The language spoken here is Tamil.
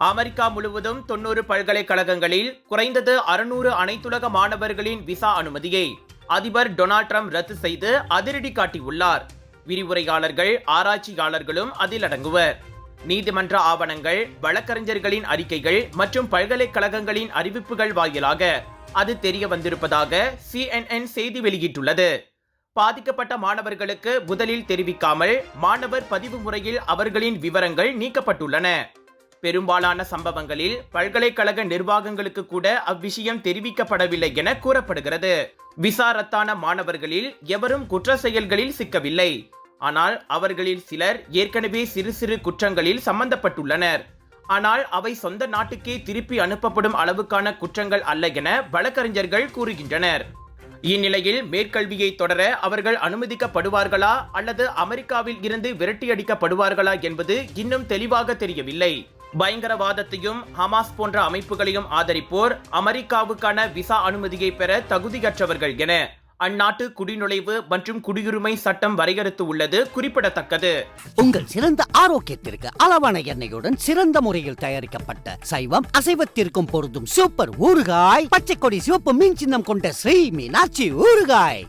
அமெரிக்கா முழுவதும் 90 பல்கலைக்கழகங்களில் குறைந்தது 600 அனைத்துலக மாணவர்களின் விசா அனுமதியை அதிபர் டொனால்ட் ட்ரம்ப் ரத்து செய்து அதிரடி காட்டியுள்ளார். விரிவுரையாளர்கள், ஆராய்ச்சியாளர்களும் அதில் அடங்குவர். நீதிமன்ற ஆவணங்கள், வழக்கறிஞர்களின் அறிக்கைகள் மற்றும் பல்கலைக்கழகங்களின் அறிவிப்புகள் வாயிலாக அது தெரிய வந்திருப்பதாக CNN செய்தி வெளியிட்டுள்ளது. பாதிக்கப்பட்ட மாணவர்களுக்கு முதலில் தெரிவிக்காமல் மாணவர் பதிவு முறையில் அவர்களின் விவரங்கள் நீக்கப்பட்டுள்ளன. பெரும்பாலான சம்பவங்களில் பல்கலைக்கழக நிர்வாகங்களுக்கு கூட அவ்விஷயம் தெரிவிக்கப்படவில்லை என கூறப்படுகிறது. விசா ரத்தான மாணவர்களில் எவரும் குற்ற செயல்களில் சிக்கவில்லை. ஆனால் அவர்களில் சிலர் ஏற்கனவே சிறு சிறு குற்றங்களில் சம்பந்தப்பட்டுள்ளனர். ஆனால் அவை சொந்த நாட்டுக்கே திருப்பி அனுப்பப்படும் அளவுக்கான குற்றங்கள் அல்ல என வழக்கறிஞர்கள் கூறுகின்றனர். இந்நிலையில் மேற்கல்வியை தொடர அவர்கள் அனுமதிக்கப்படுவார்களா அல்லது அமெரிக்காவில் இருந்து விரட்டியடிக்கப்படுவார்களா என்பது இன்னும் தெளிவாக தெரியவில்லை. பயங்கரவாதத்தையும் ஹமாஸ் போன்ற அமைப்புகளையும் ஆதரிப்போர் அமெரிக்காவுக்கான விசா அனுமதியை பெற தகுதியற்றவர்கள் என அந்நாட்டு குடிநுழைவு மற்றும் குடியுரிமை சட்டம் வரையறுத்து உள்ளது குறிப்பிடத்தக்கது. உங்கள் சிறந்த ஆரோக்கியத்திற்கு அளவான எண்ணெயுடன் சிறந்த முறையில் தயாரிக்கப்பட்ட சைவம் அசைவத்திற்கும் பொருந்தும் சூப்பர் ஊறுகாய், பச்சை கொடி சிவப்பு மீன் சின்னம் கொண்ட ஸ்ரீ மீனாட்சி ஊறுகாய்.